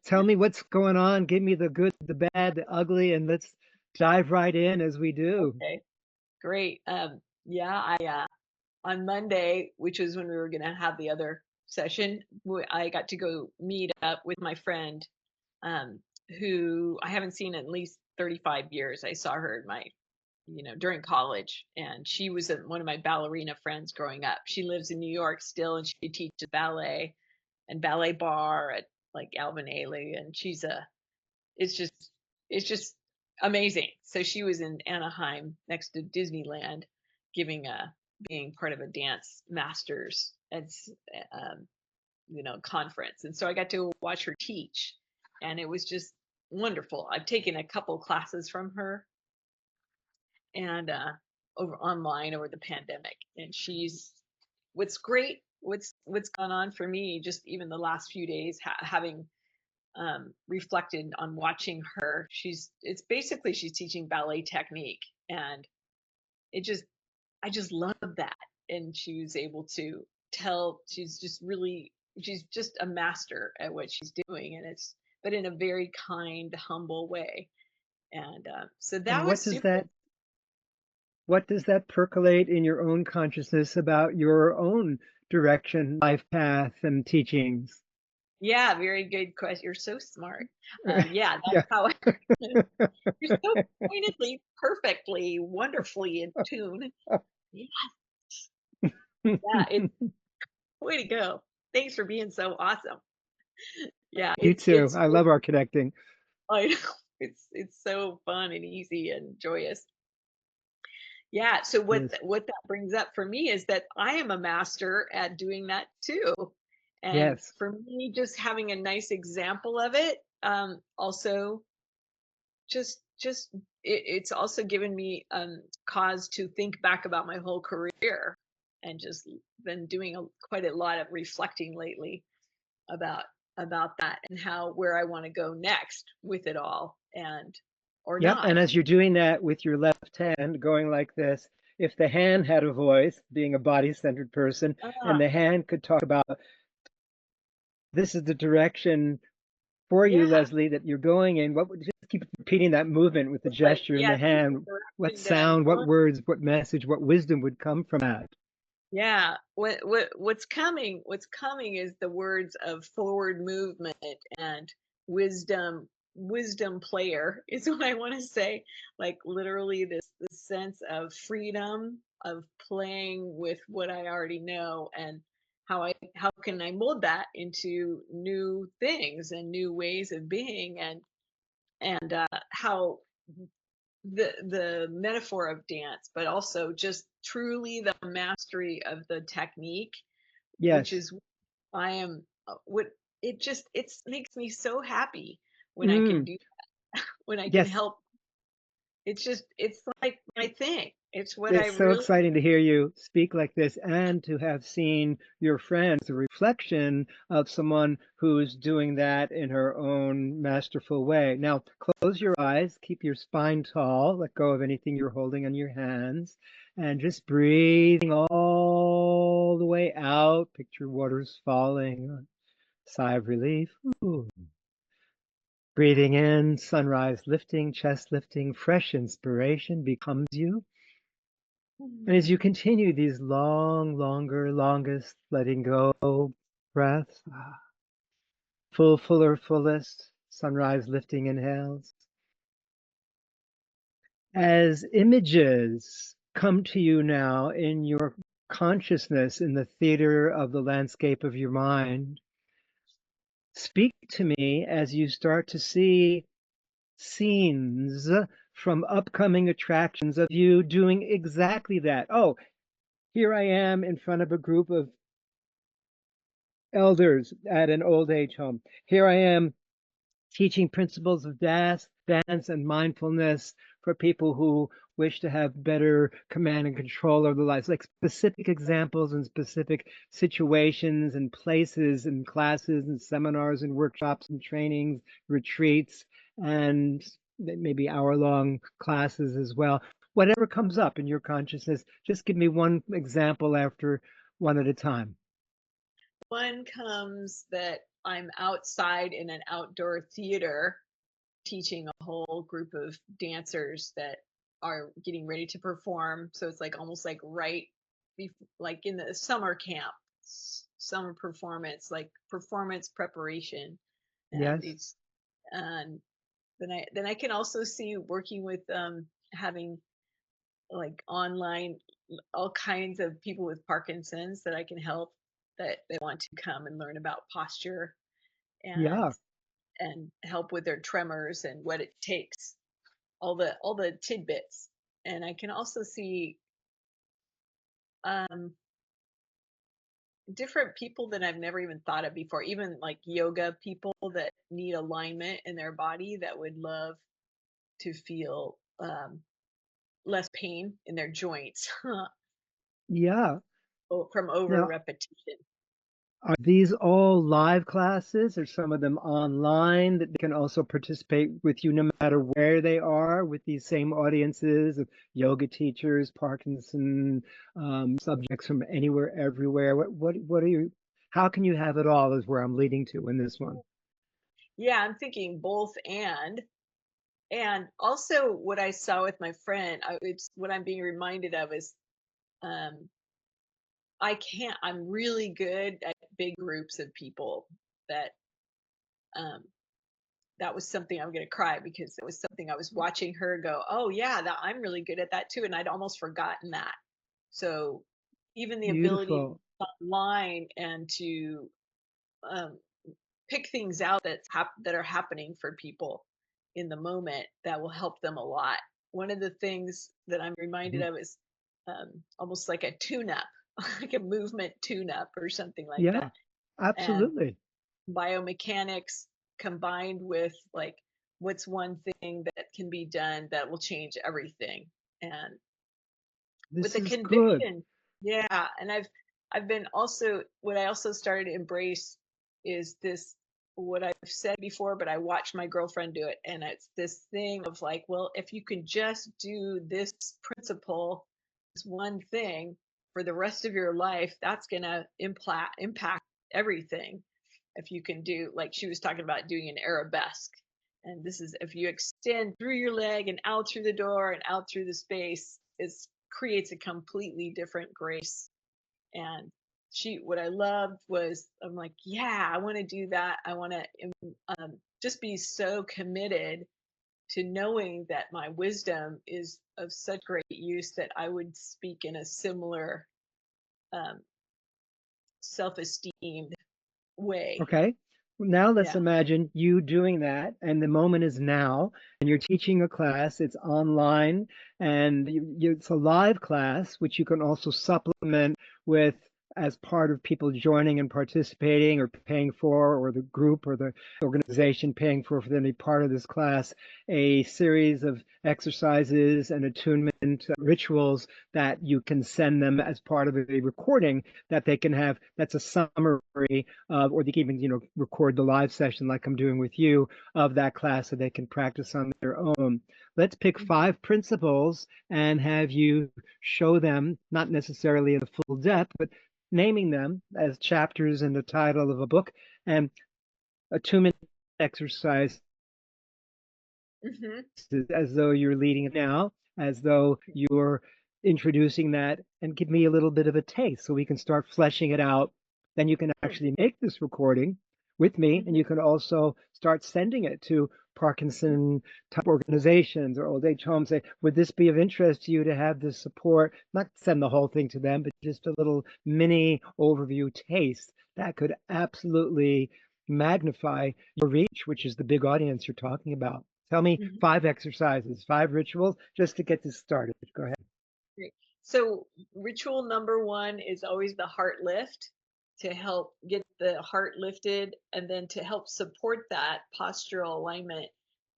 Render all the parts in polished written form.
Tell me what's going on. Give me the good, the bad, the ugly, and let's dive right in as we do. Okay, great. Yeah, on Monday, which was when we were gonna have the other session, I got to go meet up with my friend, um, who I haven't seen in at least 35 years. I saw her in during college, and she was one of my ballerina friends growing up. She lives in New York still, and she teaches ballet and ballet bar at like Alvin Ailey, and it's just it's just amazing. So she was in Anaheim next to Disneyland giving a being part of a dance masters um, conference. And so I got to watch her teach, and it was just wonderful. I've taken a couple classes from her and over online over the pandemic, and she's what's great what's gone on for me just even the last few days having reflected on watching her. It's basically she's teaching ballet technique, and it just I just love that. And she was able to tell she's just a master at what she's doing, and it's but in a very kind, humble way. And so And that was super. what does that percolate in your own consciousness about your own direction, life path, and teachings? Yeah, very good question. You're so smart. Yeah, that's Yeah. how you're so pointedly, perfectly, wonderfully in tune. Yeah, yeah, it's way to go. Thanks for being so awesome. Yeah, You it's too. it's I love our connecting. I know it's so fun and easy and joyous. Yeah, so Yes. what that brings up for me is that I am a master at doing that too. And Yes. for me, just having a nice example of it, also it's also given me cause to think back about my whole career, and just been doing quite a lot of reflecting lately about that and how where I want to go next with it all, and or Yep. And not. as you're doing that with your left hand, going like this, if the hand had a voice, being a body-centered person, and Ah, the hand could talk about this is the direction for you, yeah. Leslie, that you're going in, what would just keep repeating that movement with the But gesture in yeah, the this is the hand? What direction that I'm sound, what going. words, what message, what wisdom would come from that? Yeah, what's coming is the words of forward movement and wisdom player is what I want to say. Like literally this sense of freedom of playing with what I already know, and how can I mold that into new things and new ways of being, and how the metaphor of dance, but also just truly the mastery of the technique, which Yes. is I am what it makes me so happy when I can Mm, do when I can yes. help. It's like my thing. It's what I It's so really. exciting to hear you speak like this and to have seen your friends, the reflection of someone who's doing that in her own masterful way. Now, close your eyes, keep your spine tall, let go of anything you're holding on your hands, and just breathing all the way out. Picture waters falling, sigh of relief. Ooh. Breathing in, sunrise lifting, chest lifting, fresh inspiration becomes you. And as you continue these longer, longest letting go breaths, fuller, fullest, sunrise lifting inhales, as images come to you now in your consciousness in the theater of the landscape of your mind, speak to me as you start to see scenes from upcoming attractions of you doing exactly that. Oh, here I am in front of a group of elders at an old age home. Here I am teaching principles of dance and mindfulness for people who wish to have better command and control of their lives, like specific examples and specific situations and places and classes and seminars and workshops and trainings, retreats, and maybe hour-long classes as well. Whatever comes up in your consciousness, just give me one example after one at a time. One comes that I'm outside in an outdoor theater teaching a whole group of dancers that are getting ready to perform. So it's like almost like like in the summer camp, summer performance, like performance preparation, and Yes. these. And then I can also see working with having like online all kinds of people with Parkinson's that I can help that they want to come and learn about posture and Yeah. help with their tremors and what it takes, all the tidbits. And I can also see um, different people that I've never even thought of before, even like yoga people that need alignment in their body that would love to feel less pain in their joints Yeah. from over Now, repetition. are these all live classes or some of them online that they can also participate with you no matter where they are with these same audiences of yoga teachers, Parkinson subjects from anywhere, everywhere? What are you, how can you have it all is where I'm leading to in this one. Yeah, I'm thinking both and also what I saw with my friend, it's what I'm being reminded of is um, I'm really good at big groups of people that um, that was something I'm going to cry because it was something I was watching her go, oh yeah, that I'm really good at that too, and I'd almost forgotten that. So even the ability Beautiful. online and to um, pick things out that are happening for people in the moment that will help them a lot. One of the things that I'm reminded Mhm. of is almost like a tune-up, like a movement tune-up or something like that. Yeah, And absolutely. biomechanics combined with like what's one thing that can be done that will change everything. And with This a is good. conviction. Yeah, and I've been also what I also started to embrace is this what I've said before, but I watched my girlfriend do it, and it's this thing of like, well, if you can just do this principle, this one thing for the rest of your life, that's gonna impact everything. If you can do like she was talking about doing an arabesque, and this is if you extend through your leg and out through the door and out through the space, it creates a completely different grace. And what I loved was I'm like, yeah, I want to do that. I want to just be so committed to knowing that my wisdom is of such great use that I would speak in a similar um, self-esteemed way. Okay. Now let's Yeah. imagine you doing that, and the moment is now, and you're teaching a class. It's online, and it's a live class, which you can also supplement with as part of people joining and participating or paying for, or the group or the organization paying for any part of this class, a series of exercises and attunement rituals that you can send them as part of a recording that they can have. That's a summary or they can even record the live session like I'm doing with you of that class so they can practice on their own. Let's pick Mhm. 5 principles and have you show them, not necessarily in full depth, but naming them as chapters in the title of a book and a 2-minute exercise Mhm. as though you're leading it now, as though you're introducing that, and give me a little bit of a taste so we can start fleshing it out. Then you can Mhm. actually make this recording with me, and Mhm. you can also start sending it to Parkinson type organizations or old age homes. Say, would this be of interest to you to have this support? Not send the whole thing to them, but just a little mini overview taste that could absolutely magnify your reach, which is the big audience you're talking about. Tell me Mhm. 5 exercises, 5 rituals, just to get this started. Go ahead. Great. So ritual number one is always the heart lift to help get the heart lifted and then to help support that postural alignment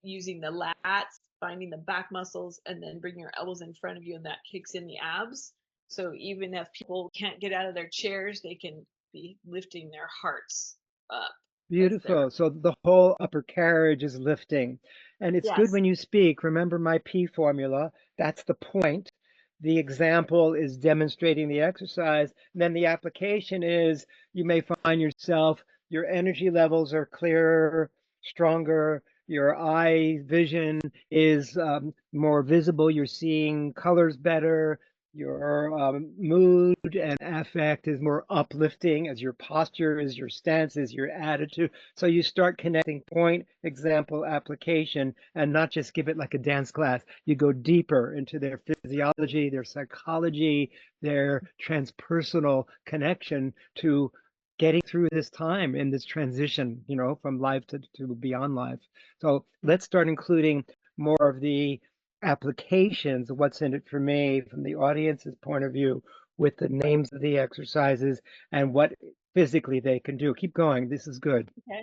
using the lats, finding the back muscles, and then bring your elbows in front of you, and that kicks in the abs. So even if people can't get out of their chairs, they can be lifting their hearts up as they're Beautiful. So the whole upper carriage is lifting. And it's good yes. when you speak. Remember my P formula. That's the point. The example is demonstrating the exercise. And then the application is you may find yourself your energy levels are clearer, stronger. Your eye vision is more visible. You're seeing colors better. Your mood and affect is more uplifting as your posture is, your stance is, your attitude. So you start connecting point, example, application, and not just give it like a dance class. You go deeper into their physiology, their psychology, their transpersonal connection to getting through this time in this transition, from life to beyond life. So let's start including more of the applications of what's in it for me from the audience's point of view with the names of the exercises and what physically they can do. Keep going. This is good. Okay.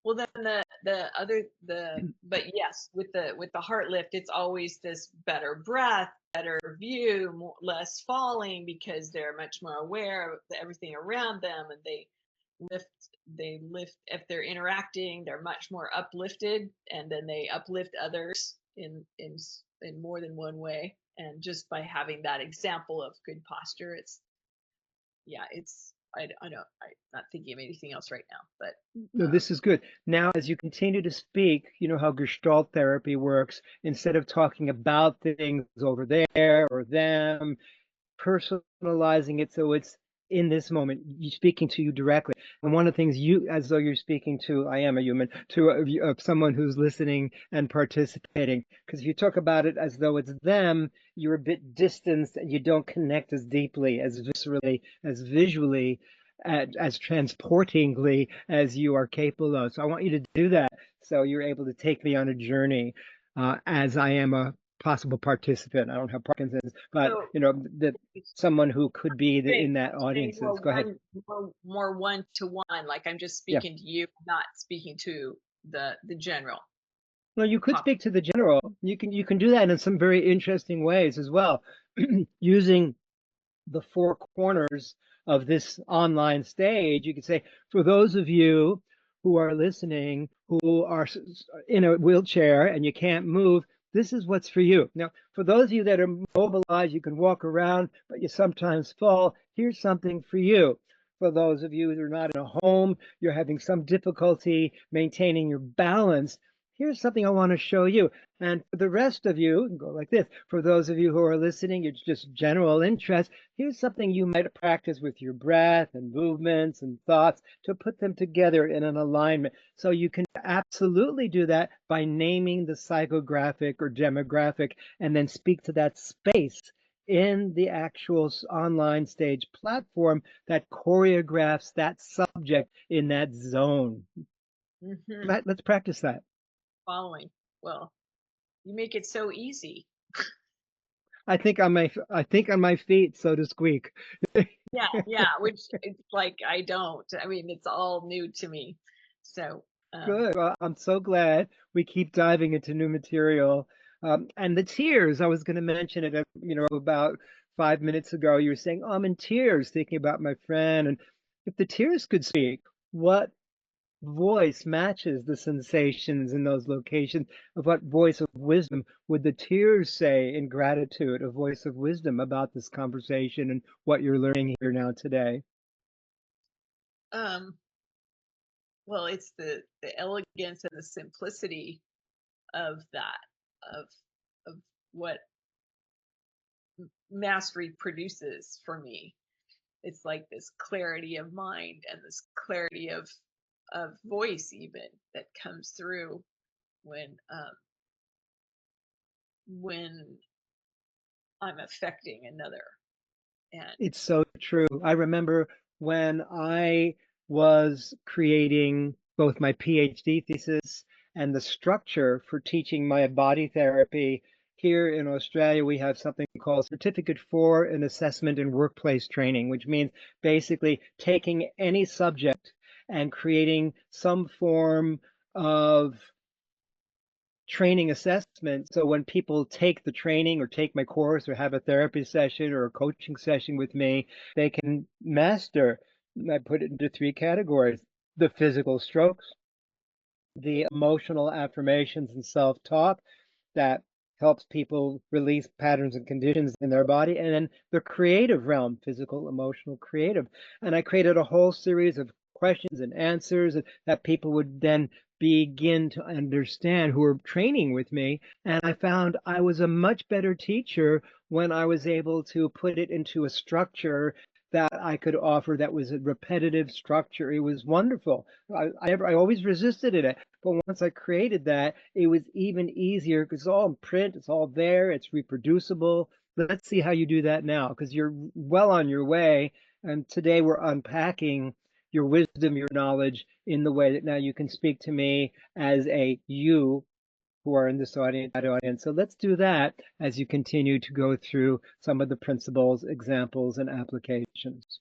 Well, then but yes, with the heart lift, it's always this better breath, better view, less falling because they're much more aware of everything around them, and lift they lift if they're interacting, they're much more uplifted, and then they uplift others in more than one way. And just by having that example of good posture, it's yeah, it's I know I'm not thinking of anything else right now, but No, this is good. Now, as you continue to speak, you know how Gestalt therapy works. Instead of talking about things over there or them, personalizing it so it's in this moment, you speaking to you directly. And one of the things you, as though you're speaking to, I am a human, to someone who's listening and participating. Because if you talk about it as though it's them, you're a bit distanced and you don't connect as deeply, as viscerally, as visually, as transportingly as you are capable of. So I want you to do that so you're able to take me on a journey as I am a possible participant. I don't have Parkinson's, but so that someone who could be in that saying audiences. Go ahead. more one to one, like I'm just Yeah. speaking to you, not speaking to the general Well, you could pop. speak to the general. You can do that in some very interesting ways as well, using the four corners of this online stage. You could say, for those of you who are listening, who are in a wheelchair and you can't move, this is what's for you. Now, for those of you that are mobilized, you can walk around, but you sometimes fall. Here's something for you. For those of you who are not in a home, you're having some difficulty maintaining your balance. Here's something I want to show you. And for the rest of you, go like this. For those of you who are listening, it's just general interest. Here's something you might practice with your breath and movements and thoughts to put them together in an alignment. So you can absolutely do that by naming the psychographic or demographic and then speak to that space in the actual online stage platform that choreographs that subject in that zone. Hmm. Let's practice that. Following. Well, you make it so easy. I think on my feet, so to speak. Yeah, yeah, which it's like I don't. I mean, it's all new to me. So, Good. Well, I'm so glad we keep diving into new material. And the tears, I was going to mention it, about 5 minutes ago. You were saying, oh, I'm in tears thinking about my friend. And if the tears could speak, what voice matches the sensations in those locations? Of what voice of wisdom would the tears say in gratitude, a voice of wisdom about this conversation and what you're learning here now today? um, well, it's the elegance and the simplicity of that, of of what mastery produces for me. It's like this clarity of mind and this clarity of voice even that comes through when I'm affecting another. And It's so true. I remember when I was creating both my PhD thesis and the structure for teaching my body therapy. Here in Australia, we have something called Certificate for an Assessment in Workplace Training, which means basically taking any subject and creating some form of training assessment. So when people take the training or take my course or have a therapy session or a coaching session with me, they can master. I put it into three categories: the physical strokes, the emotional affirmations and self-talk that helps people release patterns and conditions in their body, and then the creative realm, physical, emotional, creative. And I created a whole series of questions and answers that people would then begin to understand who were training with me. And I found I was a much better teacher when I was able to put it into a structure that I could offer that was a repetitive structure. It was wonderful. I always resisted it, but once I created that, it was even easier because it's all in print, it's all there, it's reproducible. Let's see how you do that now because you're well on your way. And today we're unpacking your wisdom, your knowledge in the way that now you can speak to me as a you who are in this audience, that audience. So let's do that as you continue to go through some of the principles, examples, and applications.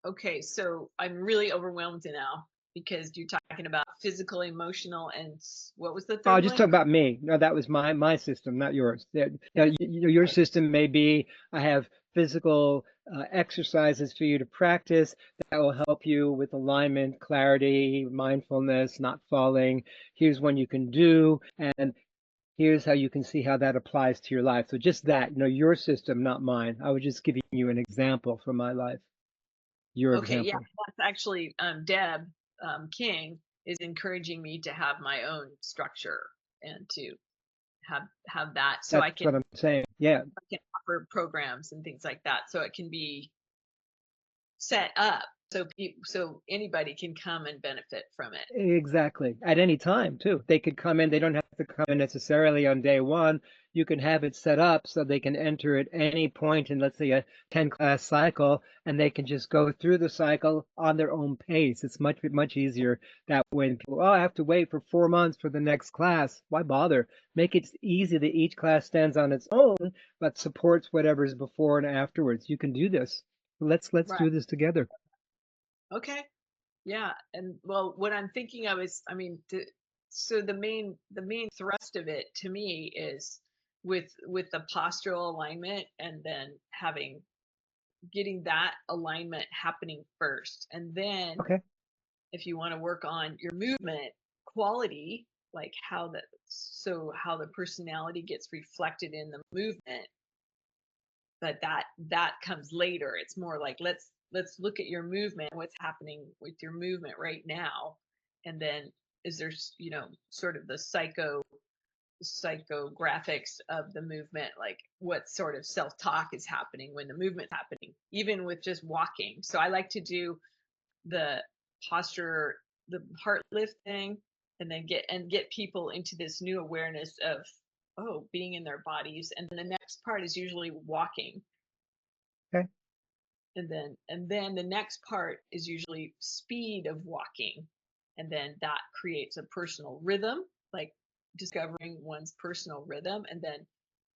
Okay, so I'm really overwhelmed now because you're talking about physical, emotional, and what was the Oh, third just one? talk about me. No, that was my system, not yours. Your Okay. system may be I have physical exercises for you to practice that will help you with alignment, clarity, mindfulness, not falling. Here's one you can do, and here's how you can see how that applies to your life. So just that, your system, not mine. I was just giving you an example from my life, your Okay, yeah, example. that's actually Deb King is encouraging me to have my own structure and to have that so That's what I'm saying. Yeah, I can offer programs and things like that so it can be set up so so anybody can come and benefit from it. exactly. At any time, too. They could come in. They don't have to come in necessarily on day one. You can have it set up so they can enter at any point in, let's say, a 10 class cycle, and they can just go through the cycle on their own pace. It's much easier that way. People, oh, I have to wait for 4 months for the next class. Why bother? Make it easy that each class stands on its own, but supports whatever's before and afterwards. You can do this. Let's Right. do this together. Okay. Yeah, and well, what I'm thinking of is, I mean, so the main thrust of it to me is with the postural alignment, and then getting that alignment happening first, and then Okay. if you want to work on your movement quality, like how the personality gets reflected in the movement, but that comes later. It's more like let's look at your movement, what's happening with your movement right now, and then is there sort of the psychographics of the movement, like what sort of self-talk is happening when the movement's happening, even with just walking. So I like to do the posture, the heart lifting, and then get people into this new awareness of, oh, being in their bodies, and then the next part is usually walking, Okay. and then the next part is usually speed of walking, and then that creates a personal rhythm, like discovering one's personal rhythm, and then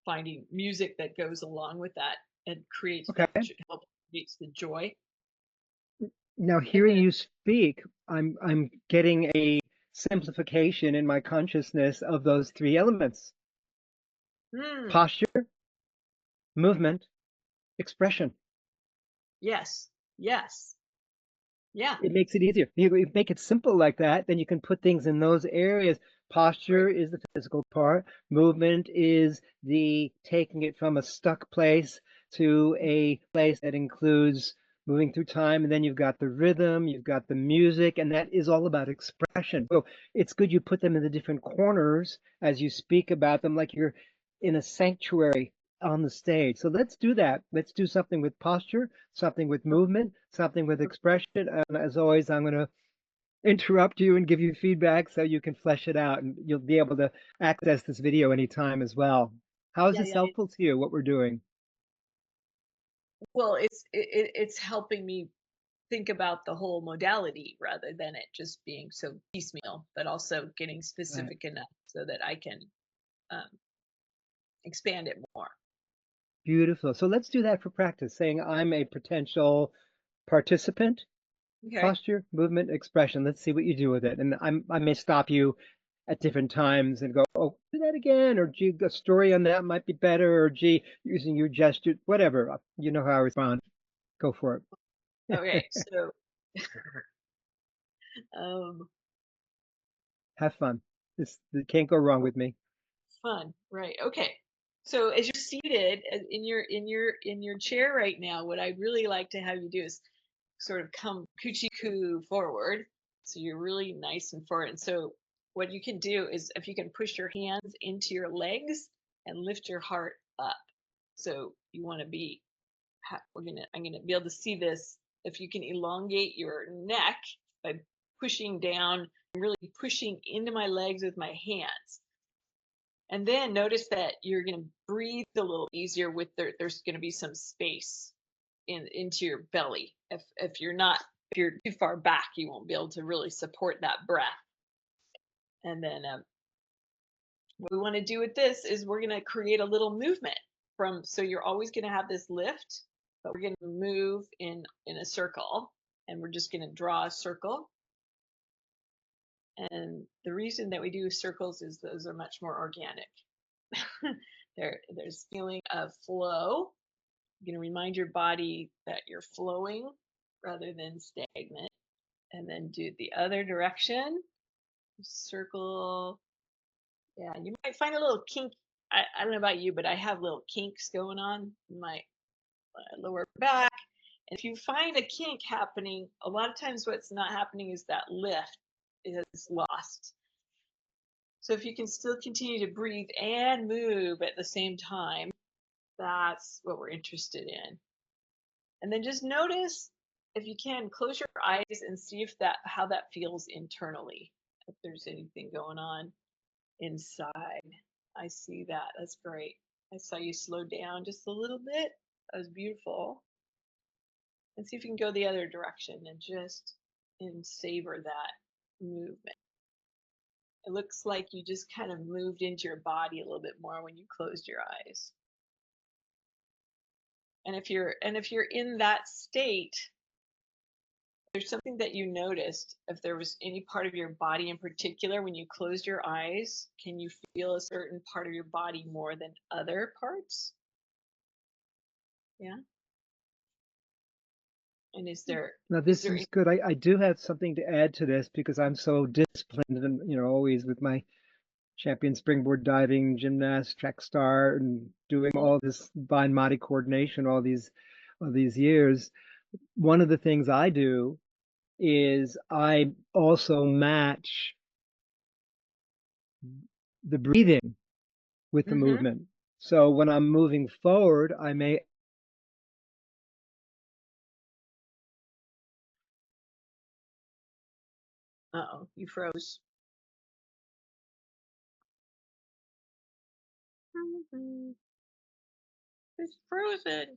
finding music that goes along with that and Okay. creates the joy. Now, And hearing then you speak, I'm getting a simplification in my consciousness of those three elements: hmm, posture, movement, expression. yes, yes, yeah, It makes it easier. You make it simple like that, then you can put things in those areas. Posture right, is the physical part. Movement is the taking it from a stuck place to a place that includes moving through time. And then you've got the rhythm, you've got the music, and that is all about expression. So it's good you put them in the different corners as you speak about them, like you're in a sanctuary on the stage. So let's do that. Let's do something with posture, something with movement, something with expression. And as always, I'm going to interrupt you and give you feedback so you can flesh it out and you'll be able to access this video anytime as well. How is yeah, this yeah, yeah. helpful to you, what we're doing? Well, it's helping me think about the whole modality rather than it just being so piecemeal, but also getting Right. specific enough so that I can um, expand it more. Beautiful. So let's do that for practice, saying I'm a potential participant, Okay. posture, movement, expression. Let's see what you do with it. And I may stop you at different times and go, oh, do that again, or gee, a story on that might be better, or gee, using your gesture, whatever. You know how I respond. Go for Okay. it. So, um, Have fun. This it can't go wrong with me. fun. Right. Okay. So as you're seated in your chair right now, what I'd really like to have you do is sort of come coochie coo forward. So you're really nice and forward. And so what you can do is if you can push your hands into your legs and lift your heart up. So you want to be I'm gonna be able to see this. If you can elongate your neck by pushing down, really pushing into my legs with my hands. And then notice that you're going to breathe a little easier with there's going to be some space into your belly. If you're too far back, you won't be able to really support that breath. And then what we want to do with this is we're going to create a little movement so you're always going to have this lift, but we're going to move in a circle, and we're just going to draw a circle. And the reason that we do circles is those are much more organic. There's feeling of flow. You're going to remind your body that you're flowing rather than stagnant. And then do the other direction. Circle. Yeah, you might find a little kink. I don't know about you, but I have little kinks going on in my lower back. And if you find a kink happening, a lot of times what's not happening is that lift is lost. So if you can still continue to breathe and move at the same time, that's what we're interested in. And then just notice, if you can, close your eyes and see how that feels internally. If there's anything going on inside. I see that. That's great. I saw you slow down just a little bit. That was beautiful. And see if you can go the other direction and savor that movement. It looks like you just kind of moved into your body a little bit more when you closed your eyes. And if you're in that state, there's something that you noticed. If there was any part of your body in particular when you closed your eyes, can you feel a certain part of your body more than other parts? Yeah. And Now this is good. I do have something to add to this because I'm so disciplined and always with my champion springboard diving, gymnast, track star, and doing all this mind body coordination all these years. One of the things I do is I also match the breathing with the movement. So when I'm moving forward, I may. Uh-oh, you froze. It's frozen.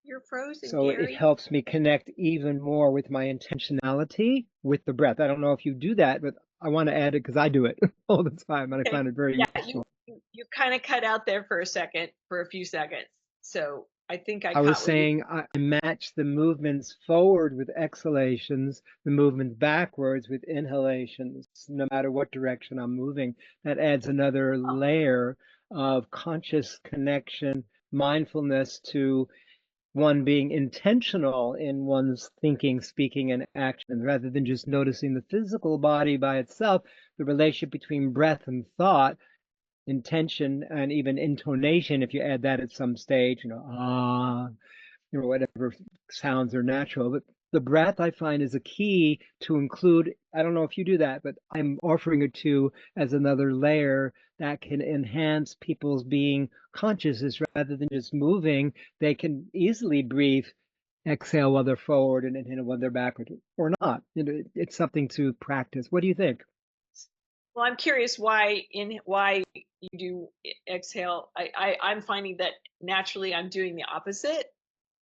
You're frozen, So it Gary. helps me connect even more with my intentionality with the breath. I don't know if you do that, but I want to add it because I do it all the time and I Okay. find it very Yeah, useful. you kind of cut out there for a few seconds. So I think I I was caught what you. saying I match the movements forward with exhalations, the movement backwards with inhalations, no matter what direction I'm moving. That adds another layer of conscious connection, mindfulness to one being intentional in one's thinking, speaking, and action, rather than just noticing the physical body by itself, the relationship between breath and thought, intention, and even intonation, if you add that at some stage, whatever sounds are natural. But the breath I find is a key to include. I don't know if you do that, but I'm offering it to as another layer that can enhance people's being conscious rather than just moving. They can easily breathe, exhale while they're forward and inhale while they're backward, or not. It's something to practice. What do you think? Well, I'm curious why you do exhale. I'm finding that naturally I'm doing the opposite.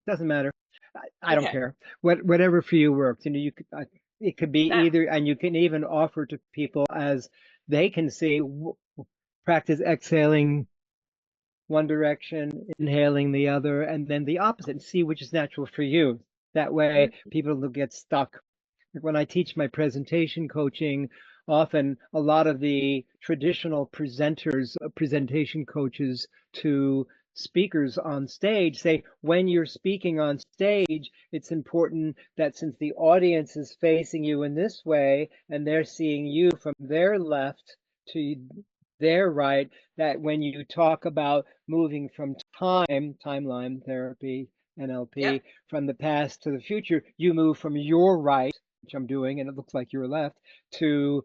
Doesn't matter. I don't Okay. care. Whatever for you works. You could, it could be That either, and you can even offer to people as they can see, practice exhaling one direction, inhaling the other, and then the opposite, and see which is natural for you. That way, people don't get stuck. When I teach my presentation coaching, often a lot of the traditional presenters, presentation coaches to speakers on stage say, when you're speaking on stage, it's important that since the audience is facing you in this way and they're seeing you from their left to their right, that when you talk about moving from timeline therapy, Yep. NLP, from the past to the future, you move from your right, which I'm doing, and it looks like your left, to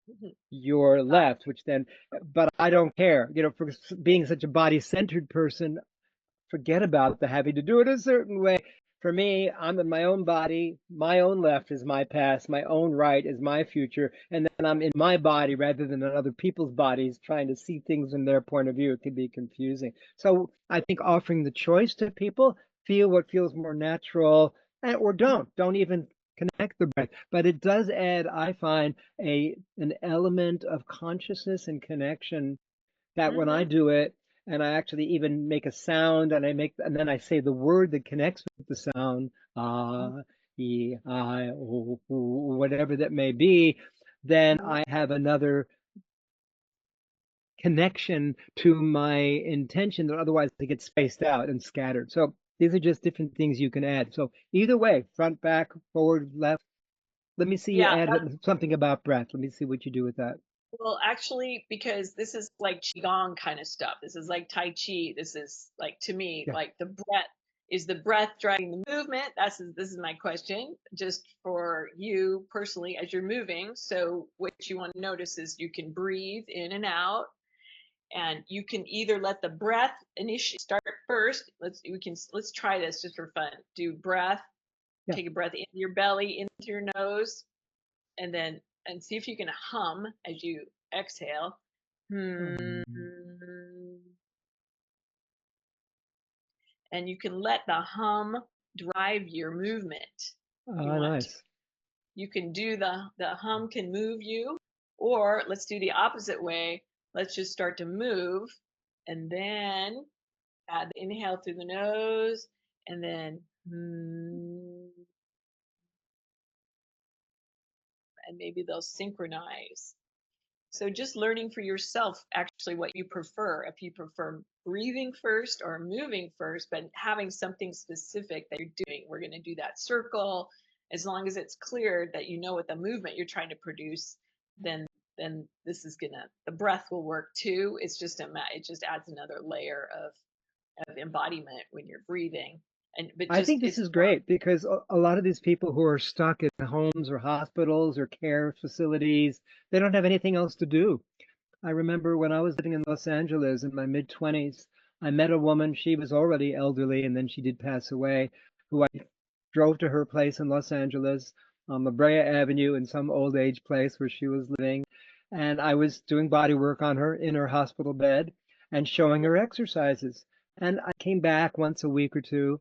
Mhm. your Right. left, which then, but I don't care. For being such a body-centered person, forget about the having to do it a certain way. For me, I'm in my own body. My own left is my past. My own right is my future. And then I'm in my body rather than in other people's bodies, trying to see things from their point of view. It can be confusing. So I think offering the choice to people, feel what feels more natural, or Mhm. don't even connect the breath. But it does add, I find, an element of consciousness and connection that when I Mhm. do it, and I actually even make a sound, and then I say the word that connects with the sound, Mhm. ah, e, I, o, oo, whatever that may be, then Mhm. I have another connection to my intention that otherwise they get spaced out and scattered. So these are just different things you can add. So either way, front, back, forward, left. Let me see you Yeah. add something about breath. Let me see what you do with that. Well, actually, because this is like qigong kind of stuff. This is like tai chi. This is like, to me, Yeah. like the breath. Is the breath driving the movement? This is my question, just for you personally as you're moving. So what you want to notice is you can breathe in and out, and you can either let the breath initially start first. Let's try this just for fun. Do breath. Yeah. Take a breath into your belly, into your nose, and then and see if you can hum as you exhale. Hmm. Um, And you can let the hum drive your movement if you want to. nice. You can do the hum can move you, or let's do the opposite way. Let's just start to move, and then add the inhale through the nose, and then and maybe they'll synchronize. So just learning for yourself actually what you prefer, if you prefer breathing first or moving first, but having something specific that you're doing. We're going to do that circle. As long as it's clear that you know what the movement you're trying to produce, then this is gonna the breath will work too. It's just it just adds another layer of embodiment when you're breathing. And but I just think this it's is great because a lot of these people who are stuck in homes or hospitals or care facilities, they don't have anything else to do. I remember when I was living in Los Angeles in my mid 20s, I met a woman. She was already elderly and then she did pass away, who I drove to her place in Los Angeles on La Brea Avenue in some old age place where she was living. And I was doing body work on her in her hospital bed and showing her exercises. And I came back once a week or two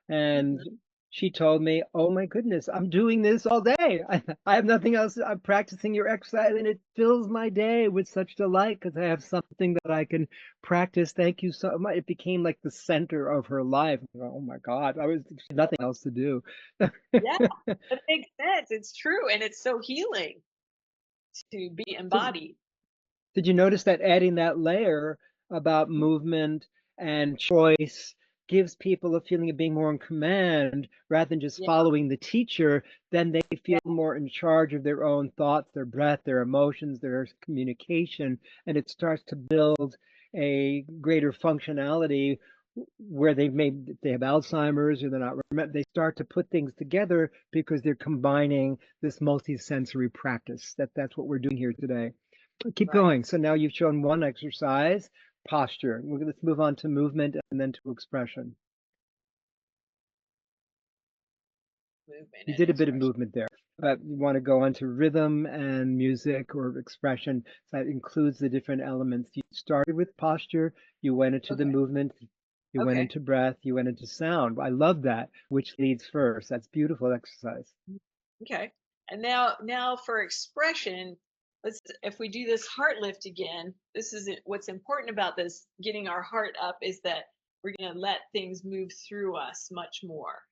and Mhm. she told me, "Oh my goodness, I'm doing this all day. I have nothing else. I'm practicing your exercise, and it fills my day with such delight because I have something that I can practice. Thank you so much." It became like the center of her life. Oh my God, I was nothing else to do. Yeah, that makes sense. It's true, and it's so healing to be So, embodied. did you notice that adding that layer about movement and choice gives people a feeling of being more in command rather than just Yeah, following the teacher? Then they yeah, feel more in charge of their own thoughts, their breath, their emotions, their communication, and it starts to build a greater functionality where they have Alzheimer's or they're not they start to put things together because they're combining this multisensory practice. That's what we're doing here today. Keep right. going. So now you've shown one exercise, posture. Let's move on to movement and then to expression. Movement You and did a bit of expression. movement there, but you want to go on to rhythm and music or expression. So that includes the different elements. You started with posture, you went into the Okay, movement, you went okay, into breath, you went into sound. I love that. Which leads first? That's beautiful exercise. okay. And now for expression, let's if we do this heart lift again, this is what's important about this getting our heart up is that we're going to let things move through us much more.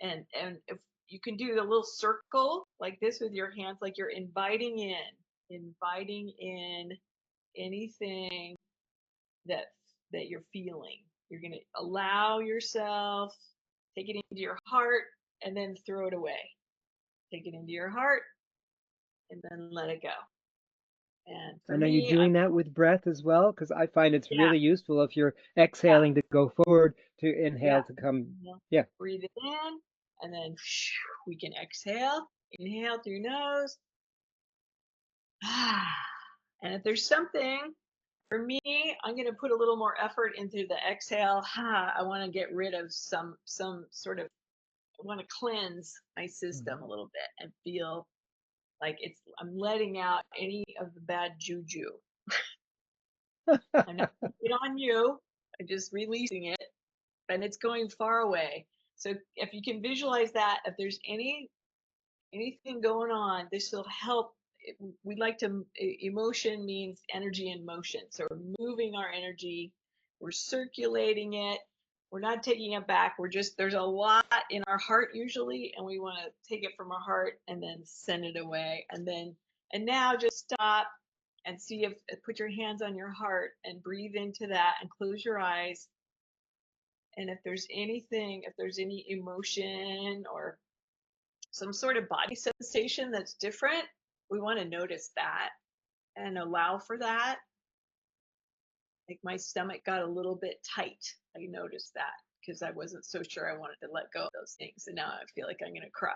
And if you can do the little circle like this with your hands, like you're inviting in anything that you're feeling. You're going to allow yourself, take it into your heart, and then throw it away. Take it into your heart and then let it go. And for And are you me, I'm doing that with breath as well? Because I find it's yeah, really useful if you're yeah, exhaling to go forward to yeah. inhale to come. Inhale, Yeah. breathe it in, and then we can exhale. Inhale through your nose. And if there's something for me, I'm going to put a little more effort into the exhale. I want to get rid of some sort of, I want to cleanse my system a Mhm. little bit and feel like I'm letting out any of the bad juju. I'm not putting it on you. I'm just releasing it, and it's going far away. So if you can visualize that, if there's anything going on, this will help. We like to, emotion means energy in motion. So we're moving our energy, we're circulating it, we're not taking it back. There's a lot in our heart usually, and we want to take it from our heart and then send it away. And now just stop and see if, put your hands on your heart and breathe into that and close your eyes. And if there's any emotion or some sort of body sensation that's different, we want to notice that and allow for that. Like my stomach got a little bit tight. I noticed that because I wasn't so sure I wanted to let go of those things. And now I feel like I'm going to cry.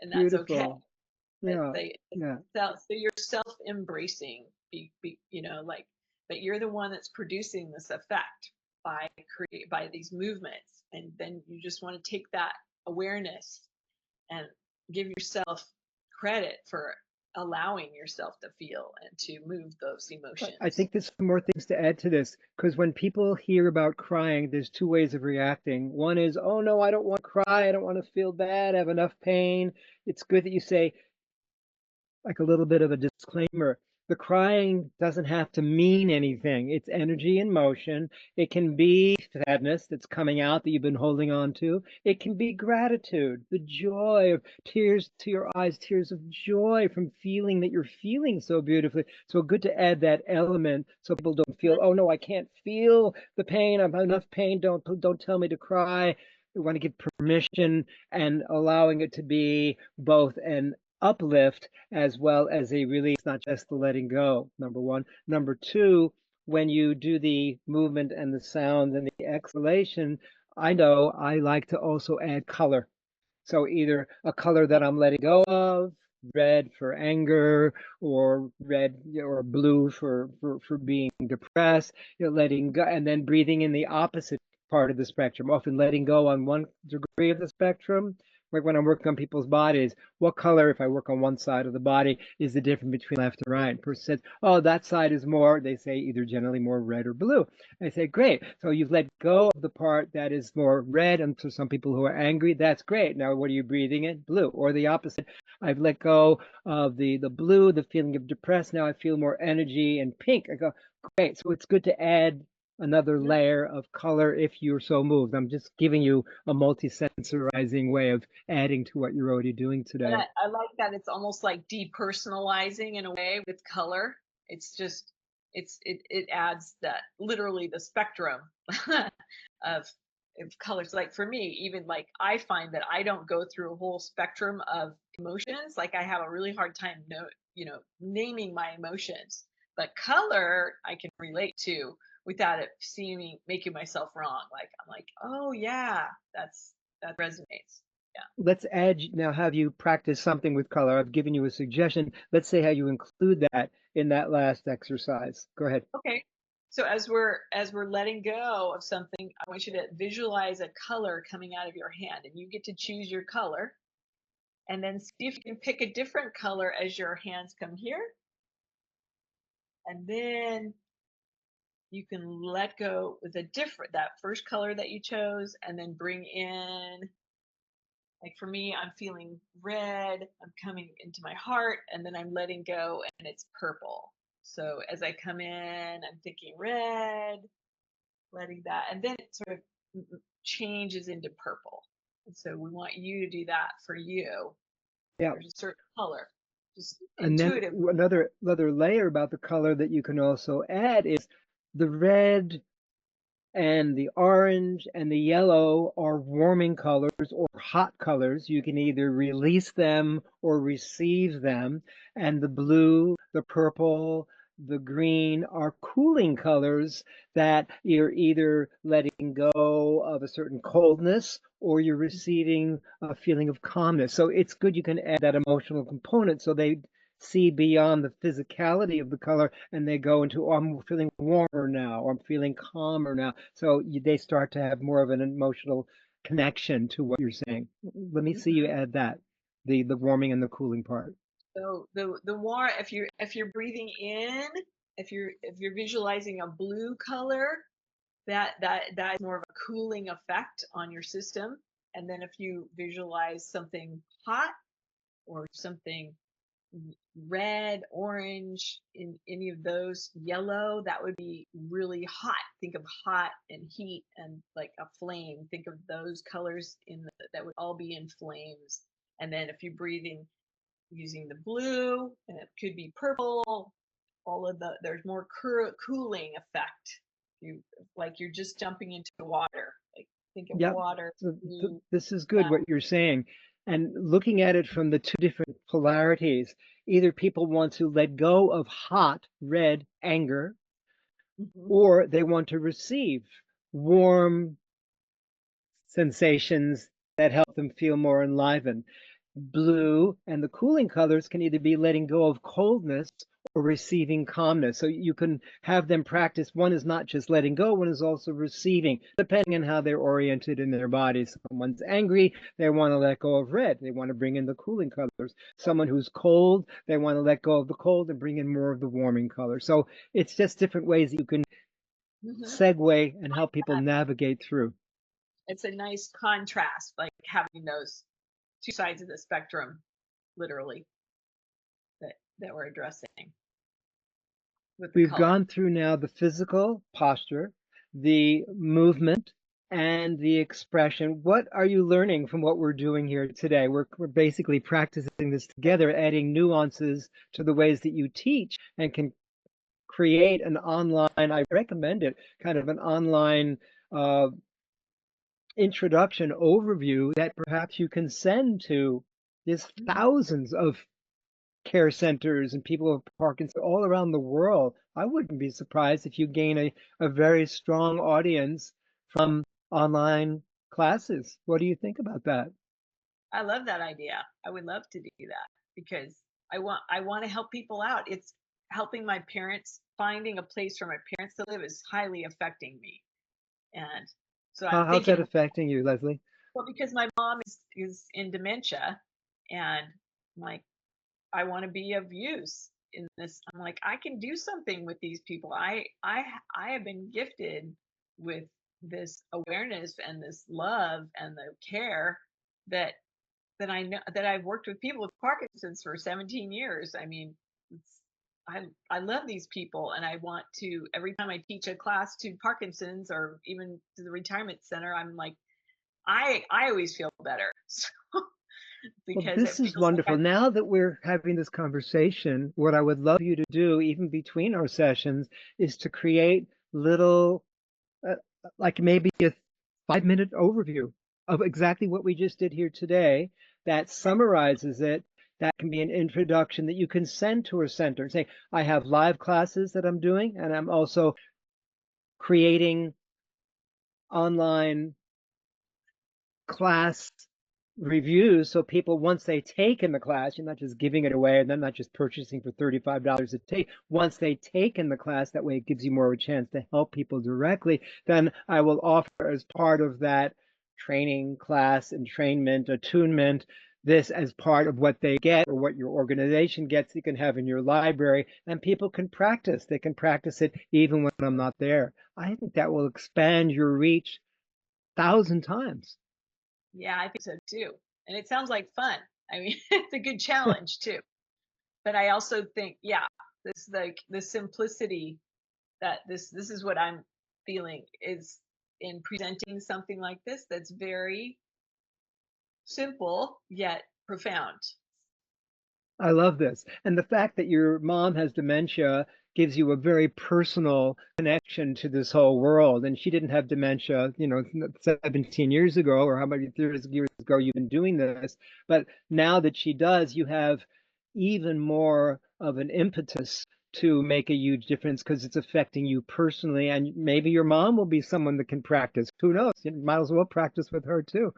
And that's okay. Beautiful. It's Yeah. Yeah. so you're self embracing, like, but you're the one that's producing this effect by these movements. And then you just want to take that awareness and give yourself credit for allowing yourself to feel and to move those I emotions. think there's some more things to add to this because when people hear about crying, there's two ways of reacting. One is, oh no, I don't want to cry. I don't want to feel bad. I have enough pain. It's good that you say, like a little bit of a disclaimer. The crying doesn't have to mean anything. It's energy in motion. It can be sadness that's coming out that you've been holding on to. It can be gratitude, the joy of tears to your eyes, tears of joy from feeling that you're feeling so beautifully. So good to add that element so people don't feel, oh no, I can't feel the pain. I've enough pain. Don't tell me to cry. We want to give permission and allowing it to be both an uplift as well as a release, not just the letting go, number one. Number two, when you do the movement and the sound and the exhalation, I know I like to also add color. So either a color that I'm letting go of, red for anger, or red or blue for being depressed, letting go, and then breathing in the opposite part of the spectrum, often letting go on one degree of the spectrum. Like when I'm working on people's bodies, what color, if I work on one side of the body, is the difference between left and right? Person says, oh, that side is more, they say either generally more red or blue. I say, great. So you've let go of the part that is more red. And for some people who are angry, that's great. Now, what are you breathing in? Blue. Or the opposite. I've let go of the blue, the feeling of depressed. Now I feel more energy and pink. I go, great. So it's good to add another Yeah. layer of color if you're so moved. I'm just giving you a multi-sensorizing way of adding to what you're already doing And today. I like that it's almost like depersonalizing in a way with color. It's just it adds that literally the spectrum of colors. Like for me, even like I find that I don't go through a whole spectrum of emotions. Like I have a really hard time naming my emotions. But color I can relate to without it seeming making myself wrong. Like I'm like, oh yeah, that resonates. Yeah. Let's add now have you practice something with color. I've given you a suggestion. Let's say how you include that in that last exercise. Go ahead. Okay. So as we're letting go of something, I want you to visualize a color coming out of your hand, and you get to choose your color, and then see if you can pick a different color as your hands come here, and then you can let go with a different that first color that you chose, and then bring in, like for me, I'm feeling red. I'm coming into my heart, and then I'm letting go, and it's purple. So as I come in, I'm thinking red, letting that, and then it sort of changes into purple. And so we want you to do that for you. Yeah. There's a certain color, just And then intuitive. another layer about the color that you can also add is the red and the orange and the yellow are warming colors or hot colors. You can either release them or receive them. And the blue, the purple, the green are cooling colors that you're either letting go of a certain coldness or you're receiving a feeling of calmness. So it's good you can add that emotional component so they see beyond the physicality of the color and they go into, oh, I'm feeling warmer now, or I'm feeling calmer now. So they start to have more of an emotional connection to what you're saying. Let me see you Mhm. add that, the warming and the cooling part. So the more if you're breathing in, if you're visualizing a blue color, that is more of a cooling effect on your system. And then if you visualize something hot or something red, orange, in any of those, yellow, that would be really hot. Think of hot and heat and like a flame. Think of those colors that would all be in flames. And then if you're breathing using the blue, and it could be purple, all of there's more cooling effect. You like you're just jumping into water. Like think of Yep. water, So blue. this is good what you're saying. And looking at it from the two different polarities, either people want to let go of hot, red anger, Mhm. or they want to receive warm sensations that help them feel more enlivened. Blue and the cooling colors can either be letting go of coldness or receiving calmness. So you can have them practice. One is not just letting go, one is also receiving, depending on how they're oriented in their bodies. Someone's angry, they want to let go of red. They want to bring in the cooling colors. Someone who's cold, they want to let go of the cold and bring in more of the warming color. So it's just different ways that you can Mhm. segue and help people navigate through. It's a nice contrast, like having those two sides of the spectrum, literally, that we're addressing with the We've color. gone through now the physical posture, the movement, and the expression. What are you learning from what we're doing here today? We're basically practicing this together, adding nuances to the ways that you teach and can create an online, I recommend it, kind of an online uh, introduction overview that perhaps you can send to. There's Mhm. thousands of care centers and people with Parkinson's all around the world. I wouldn't be surprised if you gain a very strong audience from online classes. What do you think about that? I love that idea. I would love to do that because I want to help people out. It's helping my parents. Finding a place for my parents to live is highly affecting me. And so I'm How's that thinking, affecting you, Leslie? well, because my mom is in dementia, and I'm like, I want to be of use in this. I'm like, I can do something with these people. I have been gifted with this awareness and this love and the care that I know, that I've worked with people with Parkinson's for 17 years. I mean, it's, I love these people, and I want to. Every time I teach a class to Parkinson's or even to the retirement center, I'm like, I always feel better Well, because this it is feels like wonderful. I'm. Now that we're having this conversation, what I would love you to do, even between our sessions, is to create little uh, like maybe a 5 minute overview of exactly what we just did here today that summarizes it. That can be an introduction that you can send to a center and say, I have live classes that I'm doing, and I'm also creating online class reviews so people once they take in the class, you're not just giving it away and then not just purchasing for $35 a take. Once they take in the class, that way it gives you more of a chance to help people directly. Then I will offer as part of that training class, entrainment, attunement, this as part of what they get or what your organization gets, you can have in your library, and people can practice. They can practice it even when I'm not there. I think that will expand your reach 1,000 times. Yeah, I think so too. And it sounds like fun. I mean, it's a good challenge too. But I also think, yeah, this like the simplicity that this is what I'm feeling is in presenting something like this that's very simple yet profound. I love this. And the fact that your mom has dementia gives you a very personal connection to this whole world. And she didn't have dementia, 17 years ago, or how many years ago you've been doing this. But now that she does, you have even more of an impetus to make a huge difference because it's affecting you personally. And maybe your mom will be someone that can practice. Who knows? You might as well practice with her too.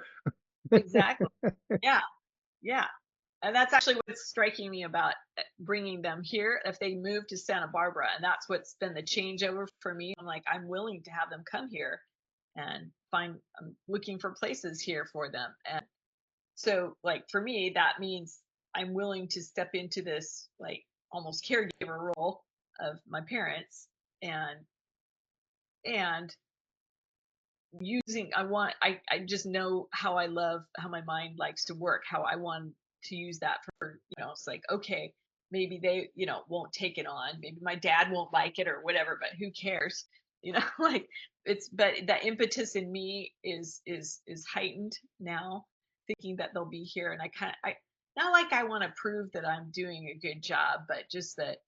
Exactly. Yeah. Yeah. And that's actually what's striking me about bringing them here. If they move to Santa Barbara, and that's what's been the changeover for me. I'm like, I'm willing to have them come here and I'm looking for places here for them. And so, like, for me, that means I'm willing to step into this, like, almost caregiver role of my parents and, and using I just know how I love how my mind likes to work, how I want to use that for, it's like, okay, maybe they, won't take it on, maybe my dad won't like it or whatever, but who cares, like, but that impetus in me is heightened now, thinking that they'll be here. And I not like I want to prove that I'm doing a good job, but just that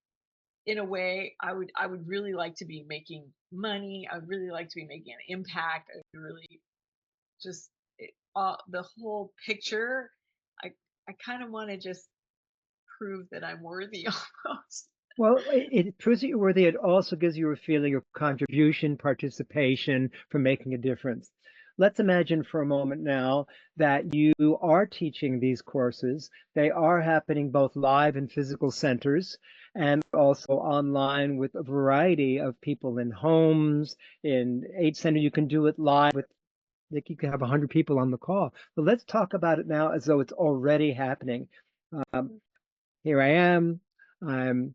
in a way, I would really like to be making money. I would really like to be making an impact. I would really just the whole picture. I I kind of want to just prove that I'm worthy almost. Well, it proves that you're worthy. It also gives you a feeling of contribution, participation, for making a difference. Let's imagine for a moment now that you are teaching these courses. They are happening both live in physical centers and also online with a variety of people in homes, in aid center. You can do it live with, like, you can have 100 people on the call. But let's talk about it now as though it's already happening. Um, Here I am. I'm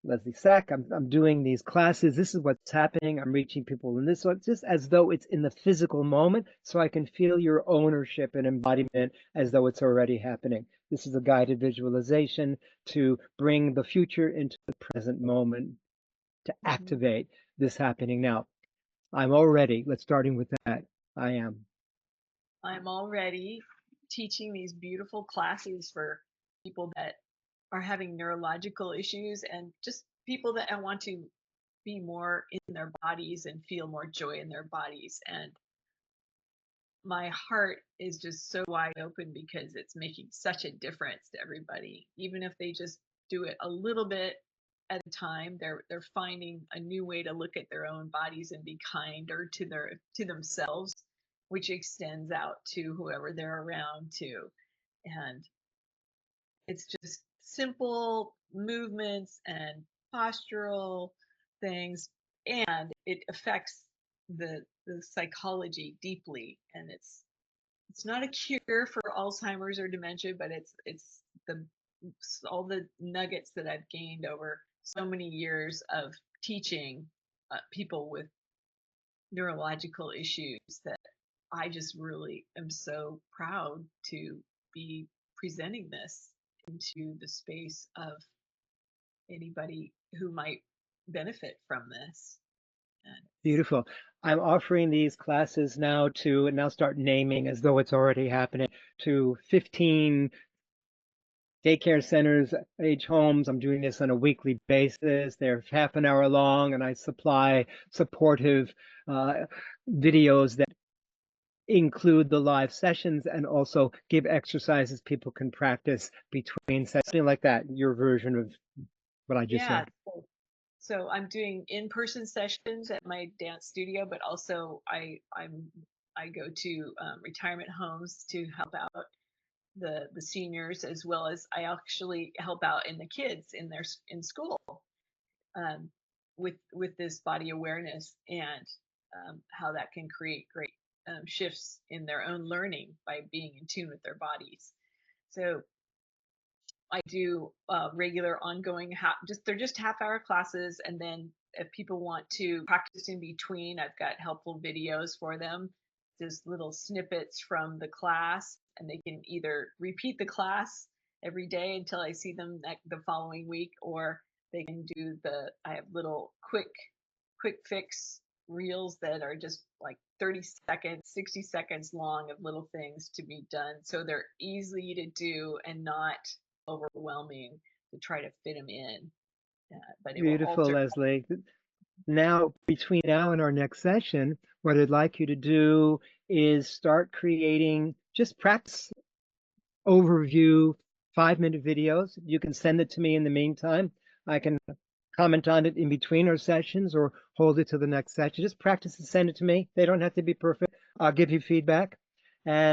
Leslie Sack. I'm doing these classes. This is what's happening. I'm reaching people in this one, just as though it's in the physical moment, so I can feel your ownership and embodiment as though it's already happening. This is a guided visualization to bring the future into the present moment, to Mhm. activate this happening now. I'm all ready. Let's starting with that. I am. I'm already teaching these beautiful classes for people that are having neurological issues and just people that I want to be more in their bodies and feel more joy in their bodies. And my heart is just so wide open because it's making such a difference to everybody. Even if they just do it a little bit at a time, they're finding a new way to look at their own bodies and be kinder to themselves, which extends out to whoever they're around to. And it's just simple movements and postural things, and it affects the psychology deeply. And it's not a cure for Alzheimer's or dementia, but it's the all the nuggets that I've gained over so many years of teaching people with neurological issues that I just really am so proud to be presenting this into the space of anybody who might benefit from this. And Beautiful. I'm offering these classes now to, and now start naming as though it's already happening, to 15 daycare centers, age homes. I'm doing this on a weekly basis. They're half an hour long, and I supply supportive uh, videos that include the live sessions and also give exercises people can practice between sessions, something like that, your version of what I just yeah, said. so I'm doing in-person sessions at my dance studio, but also I go to retirement homes to help out the seniors, as well as I actually help out in the kids in in school, um, with this body awareness, and how that can create great shifts in their own learning by being in tune with their bodies. So I do regular ongoing they're just half-hour classes, and then if people want to practice in between, I've got helpful videos for them, just little snippets from the class, and they can either repeat the class every day until I see them the following week, or they can do I have little quick fix reels that are just like 30 seconds, 60 seconds long of little things to be done, so they're easy to do and not overwhelming to try to fit them in. But it will Beautiful, alter. Leslie. Now, between now and our next session, what I'd like you to do is start creating just practice overview 5-minute videos. You can send it to me in the meantime. I can comment on it in between our sessions or hold it to the next session. Just practice and send it to me. They don't have to be perfect. I'll give you feedback. And